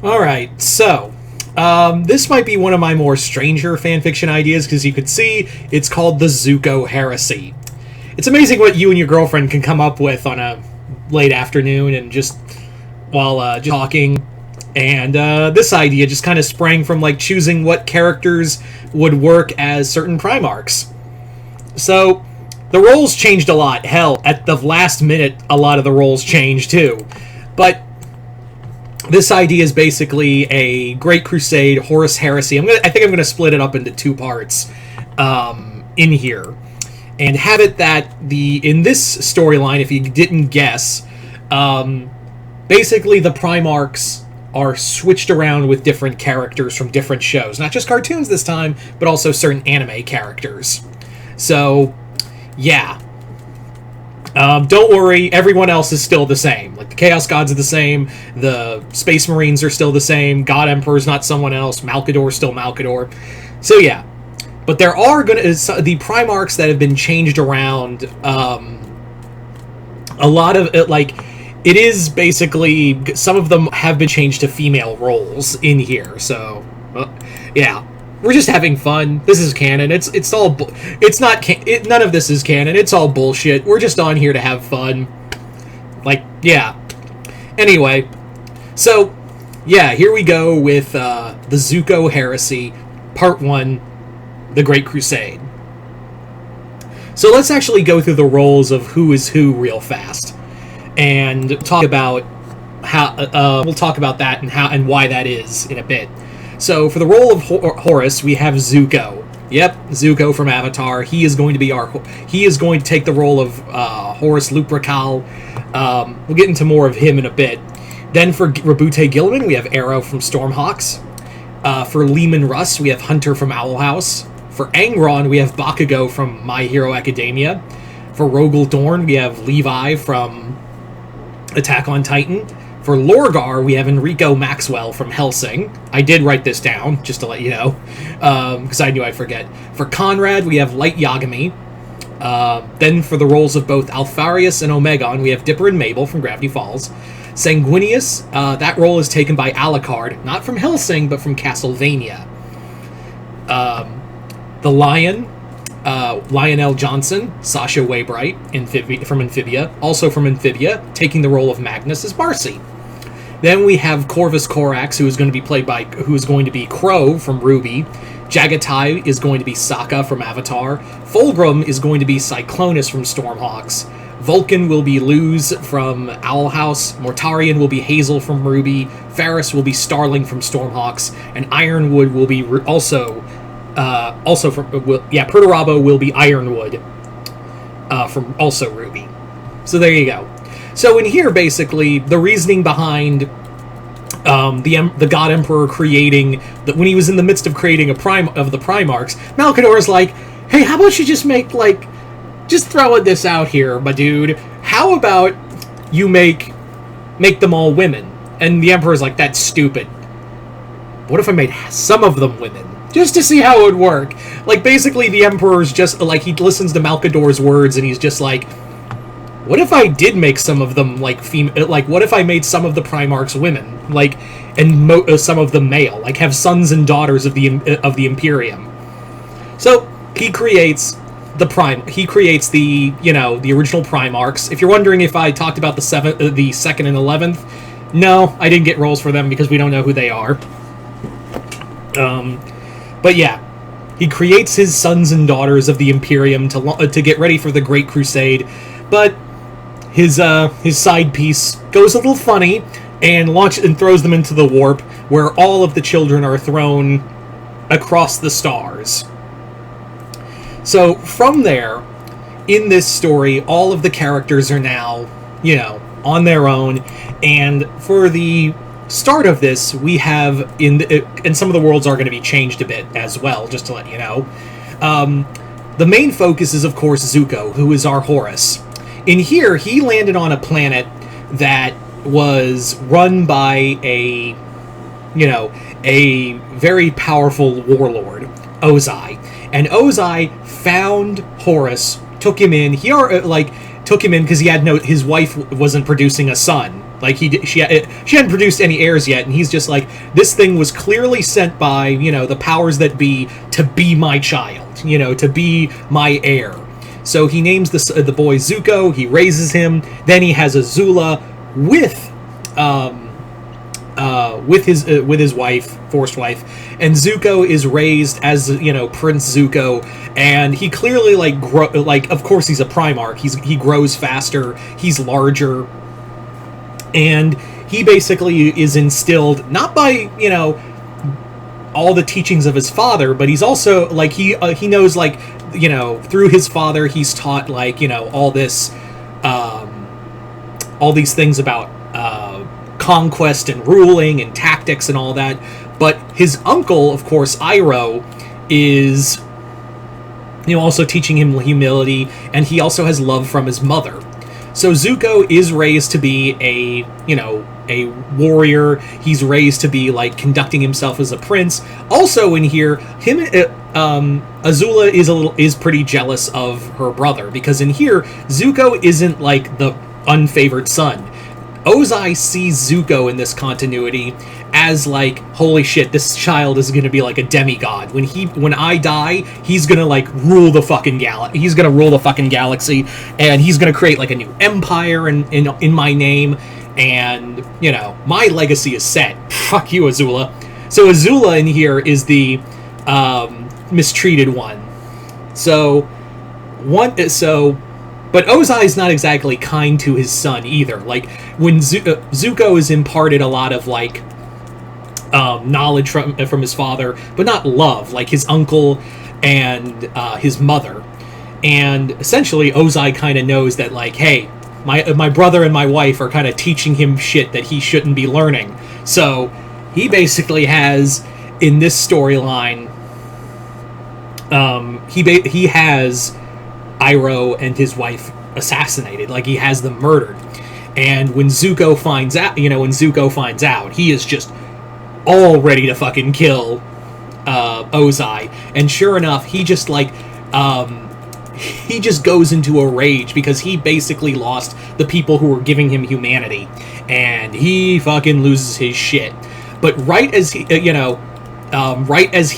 Alright, so, this might be one of my more stranger fanfiction ideas, because you could see it's called the Zuko Heresy. It's amazing what you and your girlfriend can come up with on a late afternoon and just while just talking. And this idea just kind of sprang from like choosing what characters would work as certain Primarchs. So the roles changed a lot. Hell, at the last minute, a lot of the roles changed too. But this idea is basically a Great Crusade Horus Heresy. I think I'm gonna split it up into two parts in here, and have it that in this storyline, if you didn't guess, basically the Primarchs are switched around with different characters from different shows. Not just cartoons this time, but also certain anime characters. So, yeah. Don't worry, everyone else is still the same. Like, the Chaos Gods are the same, the Space Marines are still the same, God Emperor's not someone else, Malkador's still Malkador. So, yeah. But there are the Primarchs that have been changed around, a lot of it, like, it is basically, some of them have been changed to female roles in here, so, yeah. We're just having fun. This is canon. It's all, it's not, none of this is canon. It's all bullshit. We're just on here to have fun. Like, yeah. Anyway, so, yeah, here we go with, the Zuko Heresy, Part 1, The Great Crusade. So let's actually go through the roles of who is who real fast, and talk about how, we'll talk about that and why that is in a bit. So, for the role of Horus, we have Zuko. Yep, Zuko from Avatar. He is going to take the role of Horus Lupercal. We'll get into more of him in a bit. Then for Rabute Gilman, we have Arrow from Stormhawks. For Leman Russ, we have Hunter from Owl House. For Angron, we have Bakugo from My Hero Academia. For Rogel Dorn, we have Levi from Attack on Titan. For Lorgar, we have Enrico Maxwell from Hellsing. I did write this down, just to let you know, because I knew I'd forget. For Conrad, we have Light Yagami. Then for the roles of both Alfarius and Omegon, we have Dipper and Mabel from Gravity Falls. Sanguinius, that role is taken by Alucard, not from Hellsing, but from Castlevania. The Lion, Lionel Johnson, Sasha Waybright from Amphibia, also from Amphibia, taking the role of Magnus as Marcy. Then we have Corvus Corax, who is going to be Crow from Ruby. Jagatai is going to be Sokka from Avatar. Fulgrim is going to be Cyclonus from Stormhawks. Vulcan will be Luz from Owl House. Mortarion will be Hazel from Ruby. Ferris will be Starling from Stormhawks. And Ironwood will be Perturabo will be Ironwood from also Ruby. So there you go. So in here, basically, the reasoning behind the God Emperor creating when he was in the midst of creating the Primarchs, Malkador is like, hey, how about you just throwing this out here, my dude? How about you make them all women? And the Emperor's like, that's stupid. What if I made some of them women? Just to see how it would work. Like, basically, the Emperor's just, like, he listens to Malkador's words, and he's just like, what if I did make some of them, like, female, like, what if I made some of the Primarchs women? Like, and some of them male? Like, have sons and daughters of the Imperium. So, he creates the original Primarchs. If you're wondering if I talked about the 2nd and 11th, no, I didn't get roles for them because we don't know who they are. But yeah, he creates his sons and daughters of the Imperium to get ready for the Great Crusade, but his side piece goes a little funny and throws them into the warp, where all of the children are thrown across the stars. So from there, in this story, all of the characters are now, on their own, and for the start of this, we have and some of the worlds are going to be changed a bit as well, just to let you know. The main focus is, of course, Zuko, who is our Horus. In here, he landed on a planet that was run by a very powerful warlord, Ozai. And Ozai found Horus, took him in. Took him in because his wife wasn't producing a son. Like she hadn't produced any heirs yet, and he's just like, this thing was clearly sent by, you know, the powers that be to be my child, you know, to be my heir. So he names the boy Zuko. He raises him. Then he has Azula with his wife, forced wife, and Zuko is raised as, you know, Prince Zuko, and he clearly like of course he's a Primarch. He grows faster. He's larger. And he basically is instilled not by, you know, all the teachings of his father, but he's also like he knows, like, you know, through his father he's taught, like, you know, all these things about conquest and ruling and tactics and all that. But his uncle, of course, Iroh, is, you know, also teaching him humility, and he also has love from his mother. So Zuko is raised to be a warrior. He's raised to be, like, conducting himself as a prince. Also in here, Azula is pretty jealous of her brother, because in here Zuko isn't like the unfavored son. Ozai sees Zuko in this continuity as like, holy shit, this child is going to be like a demigod. When I die, he's going to like rule the fucking he's going to rule the fucking galaxy, and he's going to create like a new empire in my name, and, you know, my legacy is set. Fuck you, Azula. So Azula in here is the mistreated one. But Ozai is not exactly kind to his son either. Like, when Zuko is imparted a lot of, like, knowledge from his father, but not love, like his uncle and his mother. And essentially, Ozai kind of knows that, like, hey, my brother and my wife are kind of teaching him shit that he shouldn't be learning. So he basically has, in this storyline, he has Iroh and his wife assassinated. Like, he has them murdered. And when Zuko finds out, he is just all ready to fucking kill Ozai. And sure enough, he just goes into a rage, because he basically lost the people who were giving him humanity, and he fucking loses his shit. But right as he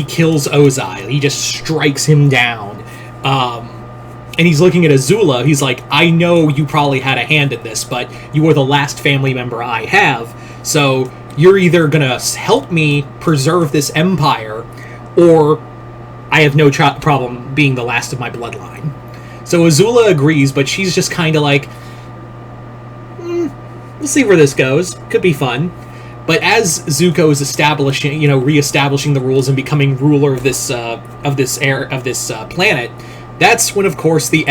kills Ozai, he just strikes him down. And he's looking at Azula. He's like, I know you probably had a hand in this, but you are the last family member I have. So you're either going to help me preserve this empire, or I have no problem being the last of my bloodline. So Azula agrees, but she's just kind of like, we'll see where this goes. Could be fun. But as Zuko is reestablishing the rules and becoming ruler of this planet, that's when, of course, the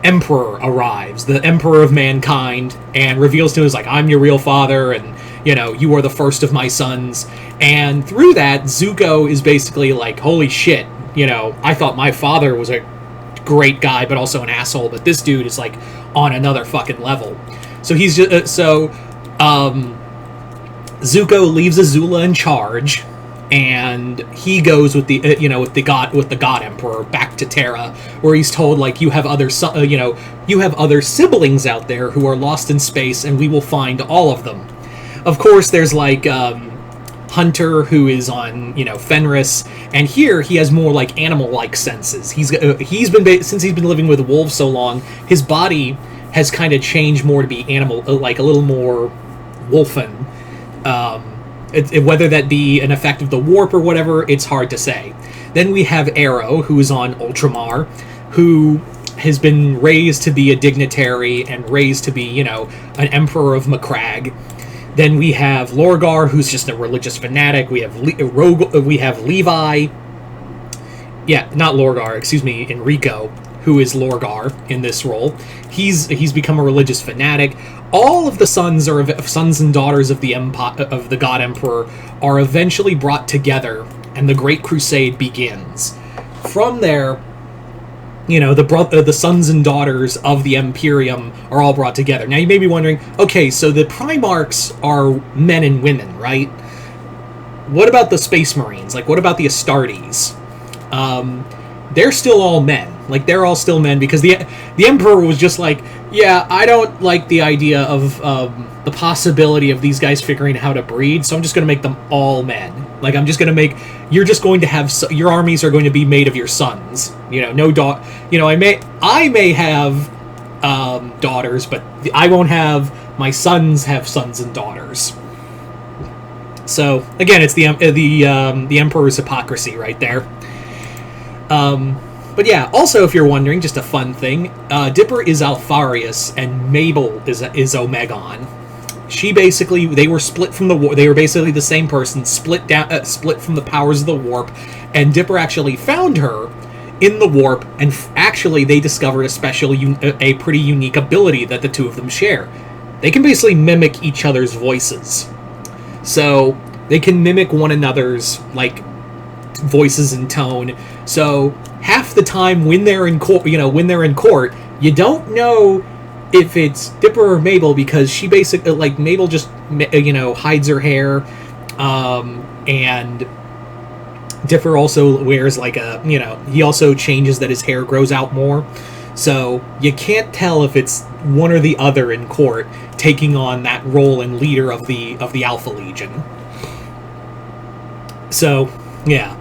Emperor arrives, the Emperor of Mankind, and reveals to him, like, I'm your real father, and, you know, you are the first of my sons. And through that, Zuko is basically like, holy shit, you know, I thought my father was a great guy, but also an asshole, but this dude is, like, on another fucking level. So he's just, Zuko leaves Azula in charge, and he goes with the God Emperor back to Terra, where he's told, like, you have other siblings out there who are lost in space, and we will find all of them. Of course, there's like Hunter, who is on, you know, Fenris, and here he has more like animal-like senses. Since he's been living with wolves so long, his body has kind of changed more to be animal, like a little more wolfen. Whether that be an effect of the warp or whatever, it's hard to say. Then we have Arrow, who's on Ultramar, who has been raised to be a dignitary and raised to be, you know, an emperor of Macragge. Then we have Lorgar, who's just a religious fanatic. We have Levi. Yeah, not Lorgar, excuse me, Enrico, who is Lorgar in this role. He's become a religious fanatic. All of the sons and daughters of the God Emperor are eventually brought together, and the Great Crusade begins. From there, you know, the sons and daughters of the Imperium are all brought together. Now, you may be wondering, okay, so the Primarchs are men and women, right? What about the Space Marines? Like, what about the Astartes? They're still all men. Like, they're all still men, because the Emperor was just like, Yeah, I don't like the idea of the possibility of these guys figuring out how to breed, so I'm just going to make them all men. Like, I'm just going to make... You're just going to have... Your armies are going to be made of your sons. You know, no daughter... You know, I may have daughters, but I won't have... My sons have sons and daughters. So, again, it's the Emperor's hypocrisy right there. But yeah, also if you're wondering, just a fun thing, Dipper is Alfarius and Mabel is Omegon. She basically, they were split from the war. They were basically the same person, split from the powers of the warp, and Dipper actually found her in the warp, and actually they discovered a pretty unique ability that the two of them share. They can basically mimic each other's voices. So they can mimic one another's like voices and tone. So half the time when they're in court, you don't know if it's Dipper or Mabel, because she basically, like, Mabel just hides her hair, and Dipper also wears like he also changes that his hair grows out more. So you can't tell if it's one or the other in court taking on that role and leader of the Alpha Legion. So yeah.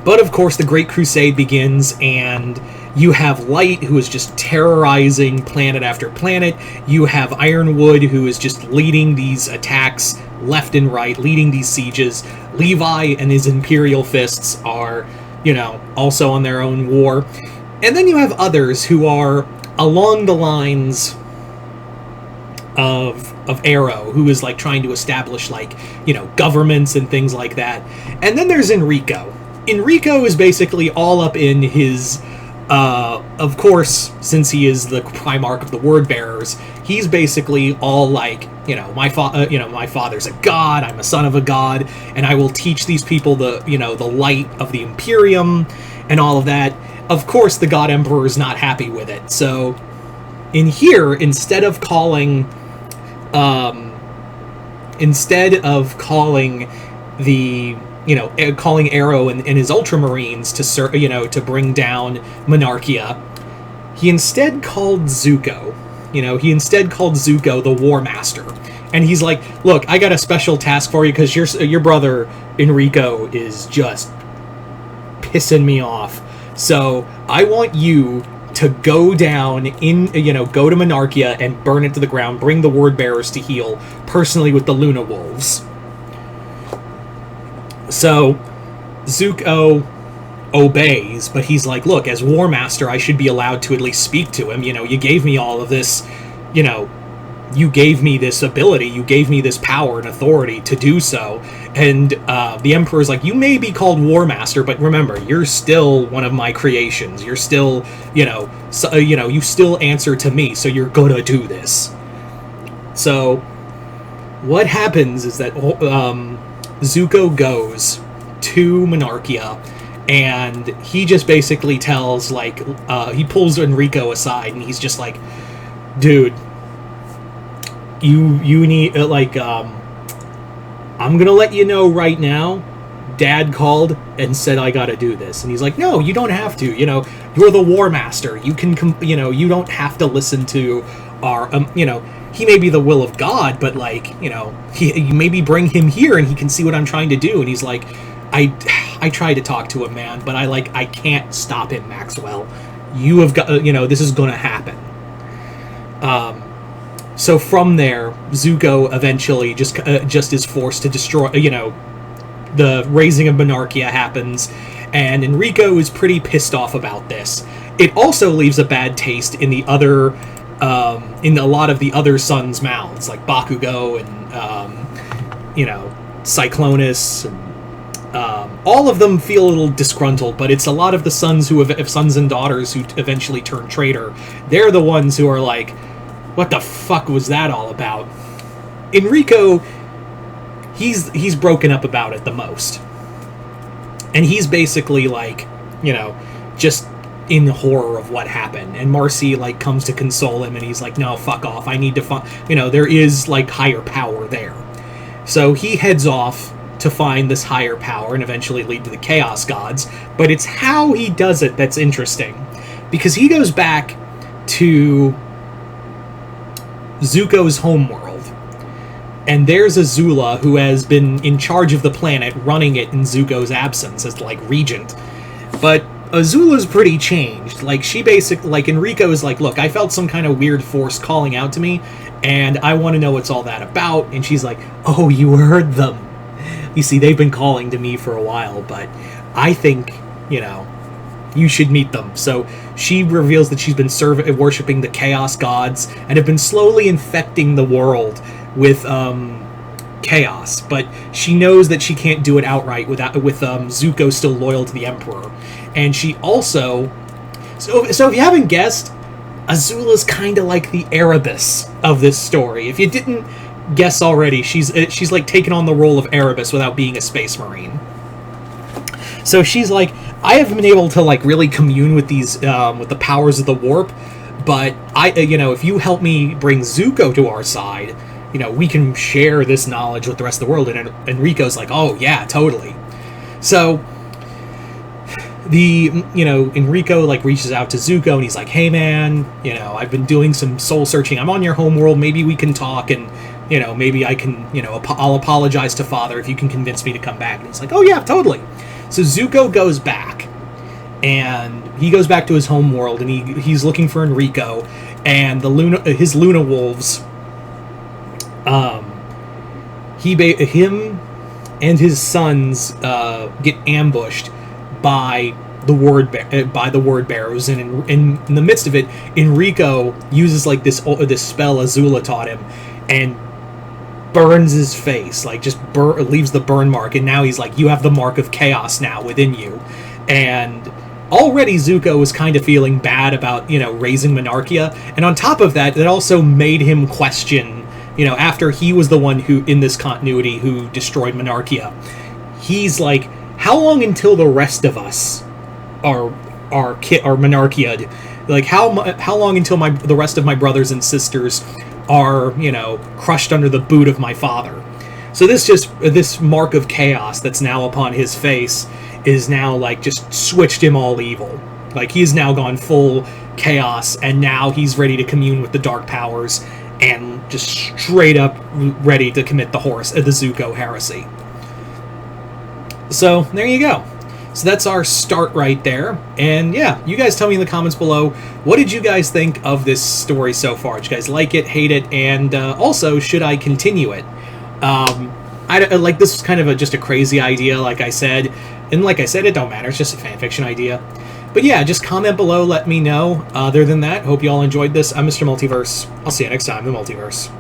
But of course the Great Crusade begins, and you have Light, who is just terrorizing planet after planet. You have Ironwood, who is just leading these attacks left and right, leading these sieges. Levi and his Imperial Fists are, also on their own war. And then you have others who are along the lines of Arrow, who is like trying to establish governments and things like that. And then there's Enrico. Enrico is basically all up in his, of course, since he is the Primarch of the Word Bearers, he's basically all like, my father's a god, I'm a son of a god, and I will teach these people the light of the Imperium and all of that. Of course, the God Emperor is not happy with it. So, in here, instead of calling calling Arrow and his Ultramarines to bring down Monarchia, he instead called Zuko. The War Master. And he's like, look, I got a special task for you, because your brother Enrico is just pissing me off. So I want you to go down go to Monarchia and burn it to the ground, bring the Word Bearers to heel, personally with the Luna Wolves. So Zuko obeys, but he's like, look, as War Master, I should be allowed to at least speak to him. You gave me all of this, you gave me this ability, you gave me this power and authority to do so. And the Emperor's like, you may be called War Master, but remember, you're still one of my creations. You're still, you still answer to me, so you're gonna do this. So what happens is that Zuko goes to Monarchia, and he just basically tells, he pulls Enrico aside, and he's just like, dude, you need, I'm gonna let you know right now, Dad called and said I gotta do this. And he's like, no, you don't have to, you're the War Master, you can, you don't have to listen to our, he may be the will of God, but you maybe bring him here and he can see what I'm trying to do. And he's like, I tried to talk to him, man, but I can't stop him, Maxwell. You have got, this is gonna happen. So from there, Zuko eventually just is forced to destroy, the raising of Monarchia happens, and Enrico is pretty pissed off about this. It also leaves a bad taste in the other, in a lot of the other sons' mouths, like Bakugo and, Cyclonus, and all of them feel a little disgruntled, but it's a lot of the sons sons and daughters who eventually turn traitor. They're the ones who are like, what the fuck was that all about? Enrico, he's broken up about it the most. And he's basically just in horror of what happened. And Marcy comes to console him, and he's like, no, fuck off. I need to find, there is higher power there. So he heads off to find this higher power and eventually lead to the Chaos Gods. But it's how he does it that's interesting. Because he goes back to Zuko's homeworld. And there's Azula, who has been in charge of the planet, running it in Zuko's absence as, like, regent. But Azula's pretty changed. Like, she basically... Like, Enrico is like, look, I felt some kind of weird force calling out to me, and I want to know what's all that about. And she's like, oh, you heard them. You see, they've been calling to me for a while, but I think, you know, you should meet them. So she reveals that she's been worshipping the Chaos Gods and have been slowly infecting the world with chaos, but she knows that she can't do it outright with Zuko still loyal to the Emperor. And she also, so if you haven't guessed, Azula's kind of like the Erebus of this story. If you didn't guess already, she's like taking on the role of Erebus without being a space marine. So she's like, I have been able to like really commune with these with the powers of the warp, but if you help me bring Zuko to our side, we can share this knowledge with the rest of the world. And Enrico's like, oh yeah, totally. So Enrico like reaches out to Zuko and he's like, hey man, I've been doing some soul searching. I'm on your homeworld. Maybe we can talk, and maybe I can, I'll apologize to Father if you can convince me to come back. And he's like, oh yeah, totally. So Zuko goes back, and he goes back to his homeworld, and he's looking for Enrico, and his Luna Wolves. Him and his sons get ambushed by the word bearers, and in the midst of it, Enrico uses like this spell Azula taught him, and burns his face, like just leaves the burn mark, and now he's like, you have the mark of chaos now within you. And already Zuko was kind of feeling bad about raising Monarchia, and on top of that, it also made him question. After he was the one who, in this continuity, who destroyed Monarchia, he's like, how long until the rest of us are Monarchia'd? Like, how long until the rest of my brothers and sisters are, crushed under the boot of my father? So this mark of chaos that's now upon his face is now, like, just switched him all evil. Like, he's now gone full chaos, and now he's ready to commune with the dark powers, and just straight up ready to commit the Zuko heresy. So, there you go. So that's our start right there. And yeah, you guys tell me in the comments below, what did you guys think of this story so far? Did you guys like it, hate it, and also, should I continue it? This was kind of just a crazy idea, like I said. And like I said, it don't matter, it's just a fanfiction idea. But yeah, just comment below, let me know. Other than that, hope you all enjoyed this. I'm Mr. Multiverse. I'll see you next time in the Multiverse.